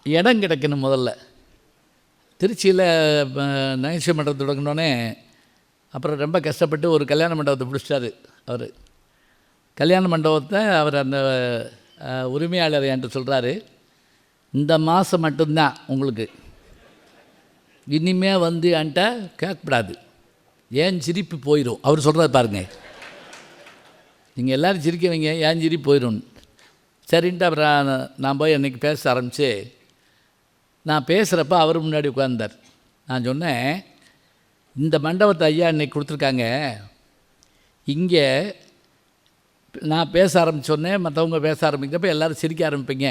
இடம் கிடைக்கணும் முதல்ல. திருச்சியில் நகைச்சுவை மண்டபத்தை தொடங்கினோடனே அப்புறம் ரொம்ப கஷ்டப்பட்டு ஒரு கல்யாண மண்டபத்தை பிடிச்சிட்டாரு அவர். கல்யாண மண்டபத்தை அவர் அந்த உரிமையாளர் என்கிட்ட சொல்கிறாரு, இந்த மாதம் மட்டும்தான் உங்களுக்கு, இனிமே வந்து என்கிட்ட கேட்கக்கூடாது, ஏன் சிரிப்பு போயிடும். அவர் சொல்கிறார் பாருங்க, நீங்கள் எல்லோரும் சிரிக்க வைங்க, ஏன் சிரிப்பு போயிடும். சரின்ட்டு அப்புறம் நான் போய் அன்றைக்கி பேச ஆரம்பித்து, நான் பேசுகிறப்ப அவர் முன்னாடி உட்கார்ந்தார். நான் சொன்னேன், இந்த மண்டபத்தை ஐயா இன்றைக்கி கொடுத்துருக்காங்க, இங்கே நான் பேச ஆரம்பித்தோடனே மற்றவங்க பேச ஆரம்பிக்கிறப்ப எல்லோரும் சிரிக்க ஆரம்பிப்பீங்க.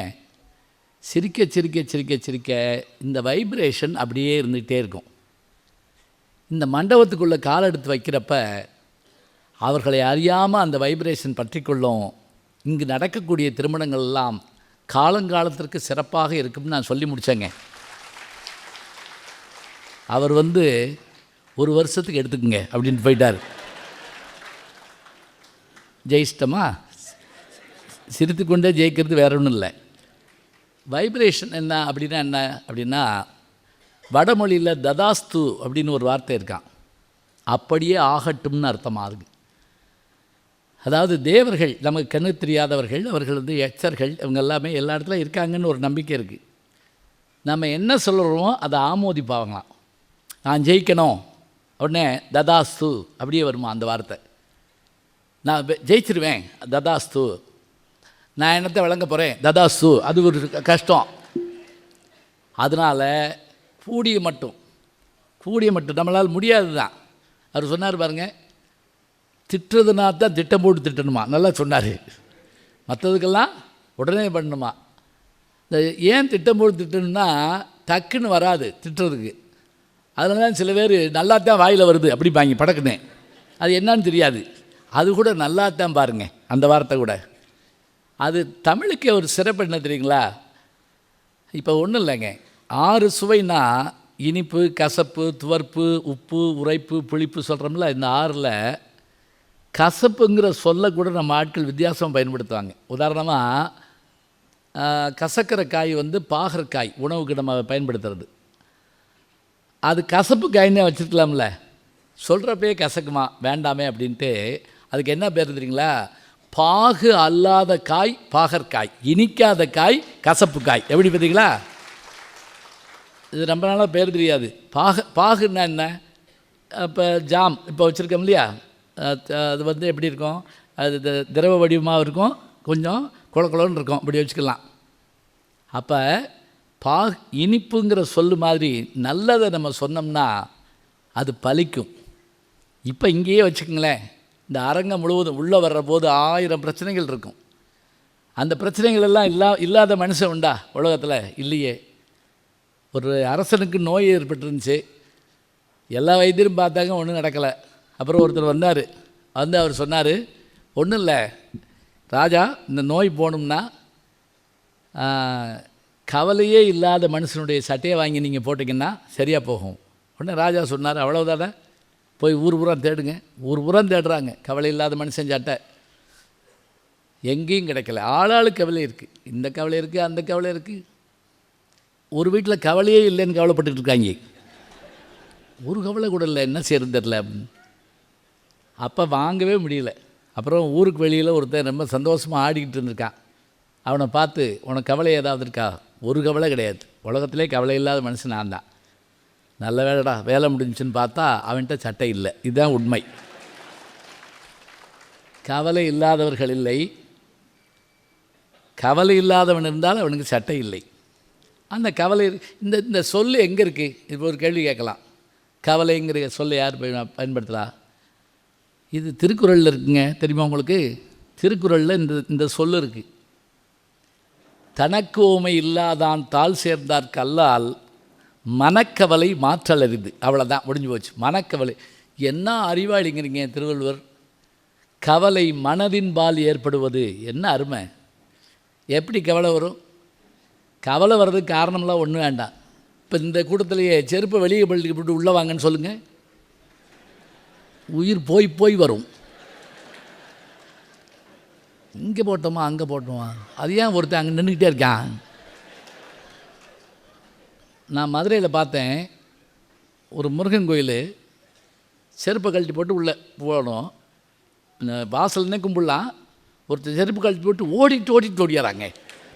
சிரிக்க சிரிக்க சிரிக்க சிரிக்க இந்த வைப்ரேஷன் அப்படியே இருந்துகிட்டே இருக்கும். இந்த மண்டபத்துக்குள்ளே கால் எடுத்து வைக்கிறப்ப அவர்களை அறியாமல் அந்த வைப்ரேஷன் பற்றி கொள்ளும். இங்கு நடக்கக்கூடிய திருமணங்கள் எல்லாம் காலங்காலத்திற்கு சிறப்பாக இருக்கும்னு நான் சொல்லி முடித்தேங்க. அவர் வந்து ஒரு வருஷத்துக்கு எடுத்துக்குங்க அப்படின்ட்டு போயிட்டார். ஜெயிச்சிட்டமா? சிரித்து கொண்டே ஜெயிக்கிறது வேற ஒன்றும் இல்லை. வைப்ரேஷன் என்ன அப்படின்னா வடமொழியில் ததாஸ்து அப்படின்னு ஒரு வார்த்தை இருக்கான், அப்படியே ஆகட்டும்னு அர்த்தமாகுது. அதாவது தேவர்கள் நமக்கு கண்ணு தெரியாதவர்கள், அவர்கள் வந்து எச்சர்கள், இவங்க எல்லாமே எல்லா இடத்துல இருக்காங்கன்னு ஒரு நம்பிக்கை இருக்குது. நம்ம என்ன சொல்கிறோமோ அதை ஆமோதிப்பாங்களாம். நான் ஜெயிக்கணும் உடனே ததாஸ்து அப்படியே வருமா அந்த வார்த்தை. நான் ஜெயிச்சிருவேன், ததாஸ்து. நான் என்னத்தை வழங்க போகிறேன், ததாஸ்து. அது ஒரு கஷ்டம். அதனால் கூடிய மட்டும் நம்மளால் முடியாது தான். அவர் சொன்னார் பாருங்கள், திட்டுறதுனா தான் திட்டம் போட்டு திட்டணுமா, நல்லா சொன்னார். மற்றதுக்கெல்லாம் உடனே பண்ணணுமா. இந்த ஏன் திட்டம் போட்டு திட்டணும்னா டக்குன்னு வராது திட்டுறதுக்கு. அதனால தான் சில பேர் நல்லா தான் வாயில் வருது அப்படிப்பாங்க படக்குன்னு, அது என்னன்னு தெரியாது. அது கூட நல்லா தான் பாருங்கள் அந்த வார்த்தை கூட. அது தமிழுக்கு ஒரு சிறப்பு என்ன தெரியுங்களா? இப்போ ஒன்றும் இல்லைங்க, 6 சுவைனா இனிப்பு, கசப்பு, துவர்ப்பு, உப்பு, உரைப்பு, புளிப்பு சொல்கிறோம்ல. இந்த 6ல் கசப்புங்கிற சொல்ல கூட நம்ம ஆட்கள் வித்தியாசம் பயன்படுத்துவாங்க. உதாரணமாக கசக்கிற காய் வந்து பாகற்காய், உணவுக்கு நம்ம பயன்படுத்துறது. அது கசப்பு காயினே வச்சுருக்கலாம்ல, சொல்கிறப்பே கசக்குமா வேண்டாமே அப்படின்ட்டு. அதுக்கு என்ன பேர் தெரியுங்களா? பாகு அல்லாத காய் பாகற்காய், இனிக்காத காய் கசப்பு காய். எப்படி பார்த்தீங்களா? இது ரொம்ப நாளாக பேர் தெரியாது. பாகுன்னா என்ன? இப்போ ஜாம் இப்போ வச்சுருக்கோம் இல்லையா, அது வந்து எப்படி இருக்கும், அது திரவ வடிவமாக இருக்கும், கொஞ்சம் குளக்குளன்னு இருக்கும், இப்படி வச்சுக்கலாம். அப்போ இனிப்புங்கிற சொல்லு மாதிரி நல்லதை நம்ம சொன்னோம்னா அது பலிக்கும். இப்போ இங்கேயே வச்சுக்கோங்களேன், இந்த அரங்கம் முழுவதும் உள்ளே வர்ற போது 1000 பிரச்சனைகள் இருக்கும். அந்த பிரச்சனைகள் எல்லாம் இல்லாத மனுஷன் உண்டா உலகத்தில்? இல்லையே. ஒரு அரசனுக்கு நோய் ஏற்பட்டுருந்துச்சு, எல்லா வைத்தியரும் பார்த்தாங்க, ஒன்றும் நடக்கலை. அப்புறம் ஒருத்தர் வந்தார், வந்து அவர் சொன்னார், ஒன்றும் இல்லை ராஜா, இந்த நோய் போகணும்னா கவலையே இல்லாத மனுஷனுடைய சட்டையை வாங்கி நீங்கள் போட்டிங்கன்னா சரியாக போகும். உடனே ராஜா சொன்னார், அவ்வளோதானே, போய் ஊர் பூரா தேடுங்க. ஊர் பூரா தேடுறாங்க கவலை இல்லாத மனுஷன் சட்டை, எங்கேயும் கிடைக்கல. ஆளாளுக்கு கவலை இருக்குது, இந்த கவலை இருக்குது, அந்த கவலை இருக்குது. ஒரு வீட்டில் கவலையே இல்லைன்னு கவலைப்பட்டுட்டு இருக்காங்க, ஒரு கவலை கூட இல்லை, என்ன செய்யறது தெரில. அப்போ வாங்கவே முடியல. அப்புறம் ஊருக்கு வெளியில் ஒருத்தன் ரொம்ப சந்தோஷமாக ஆடிக்கிட்டு இருந்திருக்கான். அவனை பார்த்து, உனக்கு கவலை ஏதாவது இருக்கா? ஒரு கவலை கிடையாது, உலகத்திலே கவலை இல்லாத மனுஷன் நான் தான். நல்ல வேலைடா, வேலை முடிஞ்சுன்னு பார்த்தா அவன்கிட்ட சட்டை இல்லை. இதுதான் உண்மை. கவலை இல்லாதவர்கள் இல்லை, கவலை இல்லாதவன் இருந்தால் அவனுக்கு சட்டை இல்லை. அந்த கவலை இந்த சொல்லு எங்கே இருக்குது? இப்போ ஒரு கேள்வி கேட்கலாம், கவலைங்கிற சொல்லை யார் பயன்படுத்தலாம்? இது திருக்குறளில் இருக்குங்க, தெரியுமா உங்களுக்கு? திருக்குறளில் இந்த சொல்லு இருக்குது, தனக்கு ஓமை இல்லாதான் தாள் சேர்ந்தார்க்கு அல்லால் மனக்கவலை மாற்றல் அரிது. அவ்வளோதான், முடிஞ்சு போச்சு. மனக்கவலை என்ன அறிவாளிங்கிறீங்க திருவள்ளுவர். கவலை மனதின்பால் ஏற்படுவது, என்ன அருமை. எப்படி கவலை வரும்? கவலை வர்றதுக்கு காரணம்லாம் ஒன்றும் வேண்டாம். இப்போ இந்த கூட்டத்திலேயே செருப்பை வெளியே பள்ளிக்கு போட்டு உள்ளே வாங்கன்னு சொல்லுங்கள், உயிர் போய் வரும். இங்கே போட்டோமா அங்கே போட்டோமா, அது ஏன் ஒருத்தன் அங்கே நின்றுக்கிட்டே இருக்கான்? நான் மதுரையில் பார்த்தேன், ஒரு முருகன் கோயில், செருப்பை கழட்டி போட்டு உள்ளே போகணும். வாசல்னே கும்பிடலாம். ஒருத்தர் செருப்பு கழட்டி போட்டு ஓடிட்டு ஓடியாராங்க.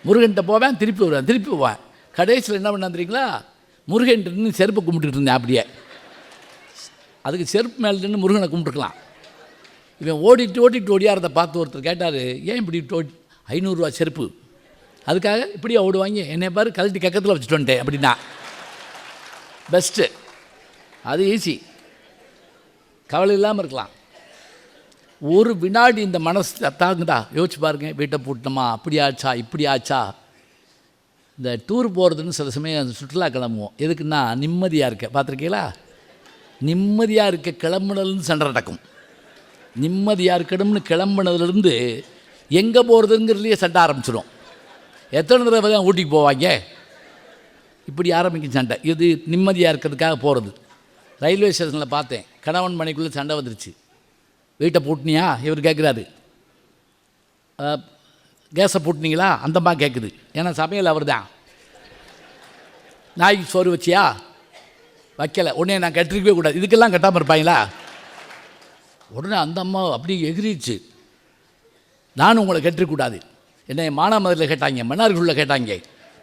முருகன்கிட்ட போவேன், திருப்பி வருவேன். கடைசியில் என்ன பண்ண தெரியுங்களா, முருகன்ட்டு நின்று செருப்பை கும்பிட்டுட்டு இருந்தேன். அப்படியே அதுக்கு செருப்பு மேலே நின்று முருகனை கும்பிட்டுருக்கலாம். இவன் ஓடிட்டு ஓடியாரதை பார்த்து ஒருத்தர் கேட்டார், ஏன் இப்படி 500 ரூபா செருப்பு, அதுக்காக இப்படியே ஓடுவாங்க, என்னை பாரு கழட்டி கக்கத்தில் வச்சுட்டு வந்துட்டேன் அப்படின்னா. பெஸ்ட்டு, அது ஈஸி, கவலை இல்லாமல் இருக்கலாம். ஒரு வினாடி இந்த மனசு தாங்குதா யோசிச்சு பாருங்க. வீட்டை பூட்டினோமா, அப்படி ஆச்சா இப்படி ஆச்சா. இந்த டூர் போகிறதுன்னு சில சமயம் சுற்றுலா கிளம்புவோம். எதுக்குன்னா நிம்மதியாக இருக்க. பார்த்துருக்கீங்களா? நிம்மதியாக இருக்க கிளம்புனதுலேருந்து சண்டை நடக்கும். நிம்மதியாக இருக்கணும்னு கிளம்புனதுலேருந்து எங்கே போகிறதுங்கிறதுலையே சண்டை ஆரம்பிச்சிடும். எத்தனை தடவை தான் ஊட்டிக்கு போவாங்க, இப்படி ஆரம்பிக்கும் சண்டை. இது நிம்மதியாக இருக்கிறதுக்காக போகிறது. ரயில்வே ஸ்டேஷனில் பார்த்தேன், கணவன் மனைக்குள்ளே சண்டை வந்துருச்சு. வீட்டை பூட்டினியா இவர் கேட்குறாரு, கேஸை பூட்டினீங்களா அந்தம்மா கேட்குது. ஏன்னா சமையல் அவர் தான். நாய்க்கு சோறு வச்சியா, வைக்கலை, உடனே நான் கட்டிருக்கவே கூடாது, இதுக்கெல்லாம் கட்டாமல் இருப்பாங்களா. உடனே அந்த அம்மா அப்படி எகிரிச்சு, நானும் உங்களை கட்டிருக்கூடாது. என்னை மானாமதுரையில் கேட்டாங்க, மன்னார்குடியில் கேட்டாங்க,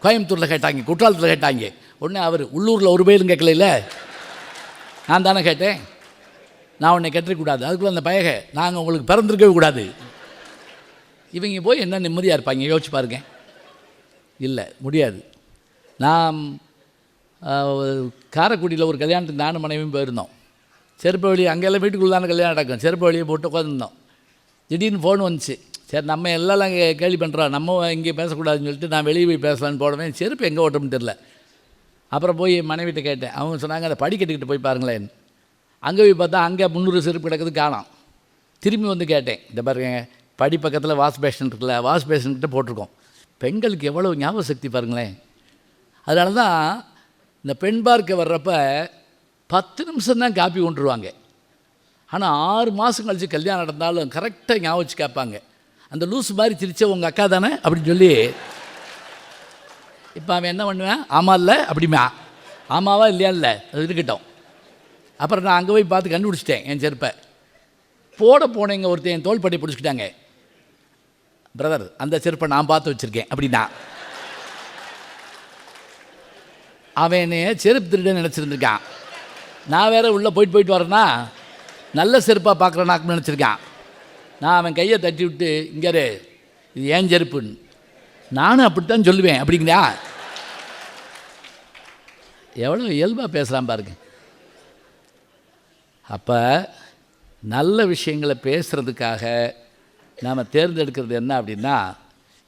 கோயம்புத்தூரில் கேட்டாங்க, குற்றாலத்தில் கேட்டாங்க. உடனே அவர் உள்ளூரில் ஒரு பயிலும் கேட்கல, நான் தானே கேட்டேன், நான் உன்னை கட்டிருக்கூடாது, அதுக்குள்ளே அந்த பயக நாங்கள் உங்களுக்கு பிறந்திருக்கவே கூடாது. இவங்க போய் என்ன நிம்மதியாக இருப்பாங்க யோசிச்சு பாருங்க. இல்லை, முடியாது. நான் காரைக்குடியில் ஒரு கல்யாணத்துக்கு நானும் மனைவியும் போயிருந்தோம். செருப்பு வழி அங்கெல்லாம் வீட்டுக்குள்ளே தானே கல்யாணம் நடக்கும். செருப்பு வழியை போட்டு உட்காந்துருந்தோம். திடீர்னு ஃபோன் வந்துச்சு. சரி, நம்ம எல்லாம் இங்கே கேள்வி பண்ணுறோம், நம்ம இங்கே பேசக்கூடாதுன்னு சொல்லிட்டு நான் வெளியே போய் பேசலான்னு போடுவேன். செருப்பு எங்கே ஓட்டணும்னு தெரில. அப்புறம் போய் மனைவிட்ட கேட்டேன். அவங்க சொன்னாங்க, அதை படிக்கட்டுக்கிட்டு போய் பாருங்களேன். அங்கே போய் பார்த்தா அங்கே 300 செருப்பு கிடக்குது, காணோம். திரும்பி வந்து கேட்டேன், இந்த பாருங்க படி பக்கத்தில் வாஷ் பேஷன் இருக்குல்ல, வாஷ் பேஷன்கிட்ட போட்டிருக்கோம். பெண்களுக்கு எவ்வளோ ஞாபக சக்தி பாருங்களேன். அதனால தான் இந்த பெண் பார்க்க வர்றப்ப 10 நிமிஷம் தான் காப்பி கொண்டுருவாங்க. ஆனால் 6 மாதம் கழித்து கல்யாணம் நடந்தாலும் கரெக்டாக ஞாபகம் வச்சு கேட்பாங்க. அந்த லூஸ் மாதிரி சிரிச்ச உங்கள் அக்கா தானே அப்படின்னு சொல்லி. இப்போ அவன் என்ன பண்ணுவேன், ஆமாம் இல்லை அப்படிமா, ஆமாவா இல்லையா, இல்லை அது இருக்கட்டும். அப்புறம் நான் அங்கே போய் பார்த்து கண்டுபிடிச்சிட்டேன் என் செருப்பை. போனேங்க ஒருத்தர் என் தோள்பட்டை பிடிச்சிக்கிட்டாங்க. பிரதர், அந்த செருப்பை நான் பார்த்து வச்சுருக்கேன் அப்படின்னா. அவன் என்னைய செருப்பு திருட நினச்சிருந்துருக்கான். நான் வேறு உள்ளே போயிட்டு வரேன்னா நல்ல செருப்பாக பார்க்குறேன்னாக்குன்னு நினச்சிருக்கான். நான் அவன் கையை தட்டி விட்டு, இங்கே இது ஏன் செருப்புன்னு. நானும் அப்படித்தான் சொல்லுவேன் அப்படிங்களா. எவ்வளோ இயல்பாக பேசுகிறான் பாருங்க. அப்போ நல்ல விஷயங்களை பேசுகிறதுக்காக நாம் தேர்ந்தெடுக்கிறது என்ன அப்படின்னா,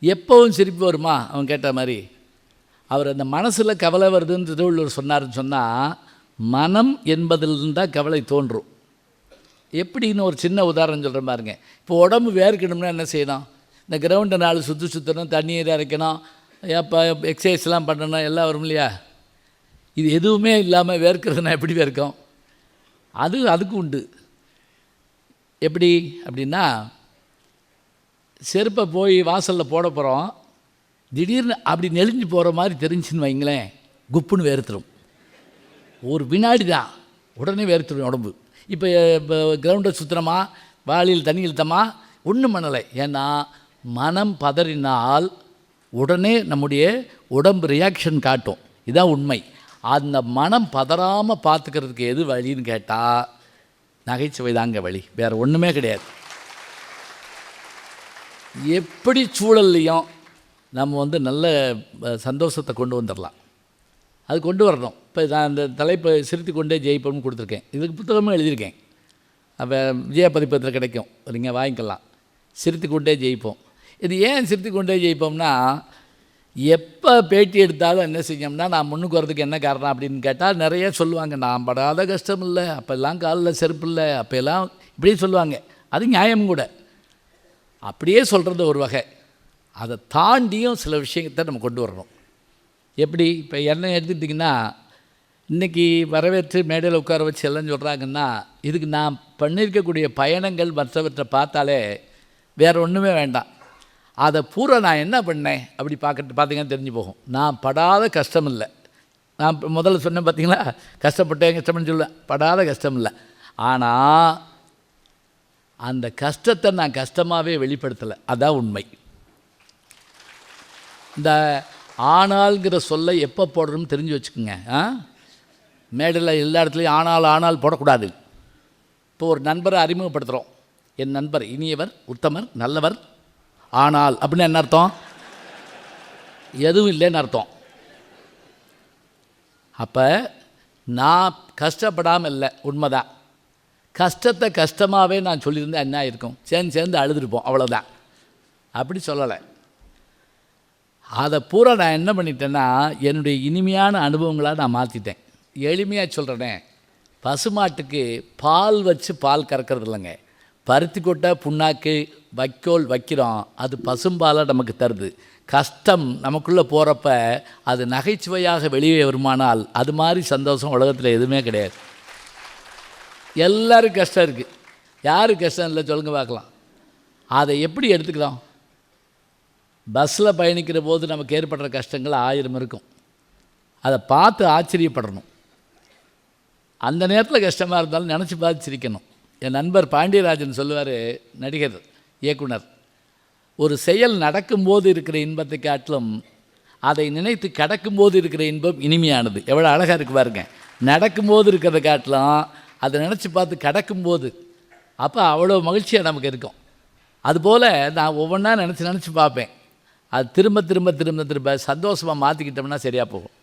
எப்போவும் சிரிப்பு வருமா அவன் கேட்ட மாதிரி. அவர் அந்த மனசில் கவலை வருதுன்னு திருவள்ளுவர் சொன்னார்னு சொன்னால், மனம் என்பதிலிருந்து தான் கவலை தோன்றும். எப்படின்னு ஒரு சின்ன உதாரணம் சொல்கிறேன் பாருங்க. இப்போ உடம்பு வேர்க்கணும்னா என்ன செய்யணும், இந்த கிரவுண்டை 4 சுற்றணும், தண்ணீர் இறைக்கணும், எப்போ எக்ஸசைஸ்லாம் பண்ணணும், எல்லாம் வரும் இல்லையா. இது எதுவுமே இல்லாமல் வேர்க்கிறதுனா எப்படி வேர்க்கும்? அதுக்கு உண்டு. எப்படி அப்படின்னா, செருப்பை போய் வாசலில் போட போகிறோம், திடீர்னு அப்படி நெளிஞ்சு போகிற மாதிரி தெரிஞ்சுன்னு வைங்களேன், குப்புன்னு வேர்த்துரும். ஒரு வினாடி தான், உடனே வேர்த்துடும் உடம்பு. இப்போ கிரவுண்டை சுற்றுறோமா, வாளியில் தண்ணி இழுத்தமா, ஒன்றும் பண்ணலை. ஏன்னா மனம் பதறினால் உடனே நம்முடைய உடம்பு ரியாக்ஷன் காட்டும். இதுதான் உண்மை. அந்த மனம் பதறாமல் பார்த்துக்கிறதுக்கு எது வழின்னு கேட்டால், நகைச்சுவை தாங்க வழி, வேறு ஒன்றுமே கிடையாது. எப்படி சூழல்லையும் நம்ம நல்ல சந்தோஷத்தை கொண்டு வந்துடலாம். அது கொண்டு வரணும். இப்போ நான் அந்த தலைப்பை சிரித்து கொண்டே ஜெயிப்போம்னு கொடுத்துருக்கேன். இதுக்கு புத்தகமும் எழுதியிருக்கேன். அப்போ விஜய பதிப்பத்தில் கிடைக்கும், நீங்கள் வாங்கிக்கலாம். சிரித்து கொண்டே ஜெயிப்போம். இது ஏன் சிரித்து கொண்டே ஜெயிப்போம்னா, எப்போ பேட்டி எடுத்தாலும் என்ன செய்யணும்னா, நான் முன்னுக்கு வரதுக்கு என்ன காரணம் அப்படின்னு கேட்டால் நிறைய சொல்லுவாங்க. நான் படாத கஷ்டம் இல்லை, அப்போல்லாம் காலில் செருப்பு இல்லை, அப்போல்லாம் இப்படியே சொல்லுவாங்க. அது நியாயம் கூட. அப்படியே சொல்கிறது ஒரு வகை. அதை தாண்டியும் சில விஷயத்தை நம்ம கொண்டு வரணும். எப்படி இப்போ என்ன எடுத்துக்கிட்டிங்கன்னா, இன்றைக்கி வரவேற்று மேடையில் உட்கார வச்சு எல்லாம் சொல்கிறாங்கன்னா, இதுக்கு நான் பண்ணியிருக்கக்கூடிய பயணங்கள் மற்றவற்றை பார்த்தாலே வேறு ஒன்றுமே வேண்டாம். அதை பூரா நான் என்ன பண்ணேன் அப்படி பார்த்தீங்கன்னா தெரிஞ்சு போகும். நான் படாத கஷ்டம் இல்லை. நான் முதல்ல சொன்னேன் பார்த்தீங்களா, கஷ்டம்னு சொல்லுவேன். படாத கஷ்டம் இல்லை. ஆனால் அந்த கஷ்டத்தை நான் கஷ்டமாகவே வெளிப்படுத்தலை. அதான் உண்மை. இந்த ஆனால்ங்கிற சொல்லை எப்போ போடுறோம்னு தெரிஞ்சு வச்சுக்கோங்க. மேடையில் எல்லா இடத்துலையும் ஆனால் போடக்கூடாது. இப்போ ஒரு நண்பரை அறிமுகப்படுத்துகிறோம். என் நண்பர் இனியவர், உத்தமர், நல்லவர். ஆனால் அப்படின்னு என்ன அர்த்தம்? எதுவும் இல்லைன்னு அர்த்தம். அப்போ நான் கஷ்டப்படாமல் இல்லை, உண்மைதான். கஷ்டத்தை கஷ்டமாகவே நான் சொல்லியிருந்தேன் என்ன இருக்கும்? சேர்ந்து அழுதுருப்போம், அவ்வளோதான். அப்படி சொல்லலை. அதை பூரா நான் என்ன பண்ணிட்டேன்னா என்னுடைய இனிமையான அனுபவங்களாக நான் மாற்றிட்டேன். எளிமையாக சொல்கிறேனே, பசுமாட்டுக்கு பால் வச்சு பால் கறக்கிறது இல்லைங்க. பருத்தி கொட்டை, புண்ணாக்கு, வைக்கோல் வைக்கிறோம், அது பசும்பாலை நமக்கு தருது. கஷ்டம் நமக்குள்ளே போகிறப்ப அது நகைச்சுவையாக வெளியே வருமானால் அது மாதிரி சந்தோஷம் உலகத்தில் எதுவுமே கிடையாது. எல்லோரும் கஷ்டம் இருக்குது, யாரும் கஷ்டம் இல்லை சொல்லுங்க பார்க்கலாம். அதை எப்படி எடுத்துக்கிறோம்? பஸ்ஸில் பயணிக்கிற போது நமக்கு ஏற்படுற கஷ்டங்கள் 1000 இருக்கும். அதை பார்த்து ஆச்சரியப்படணும். அந்த நேரத்தில் கஷ்டமாக இருந்தாலும் நினச்சி பார்த்து சிரிக்கணும். என் நண்பர் பாண்டியராஜன் சொல்லுவார், நடிகர், இயக்குனர், ஒரு செயல் நடக்கும்போது இருக்கிற இன்பத்தை காட்டிலும் அதை நினைத்து கடக்கும்போது இருக்கிற இன்பம் இனிமையானது. எவ்வளோ அழகாக இருக்கு பாருங்க. நடக்கும்போது இருக்கிறத காட்டிலும் அதை நினச்சி பார்த்து கடக்கும்போது அப்போ அவ்வளோ மகிழ்ச்சியாக நமக்கு இருக்கும். அதுபோல் நான் ஒவ்வொன்றா நினச்சி பார்ப்பேன். அது திரும்ப சந்தோஷமாக மாற்றிக்கிட்டோம்னா சரியாக போகும்.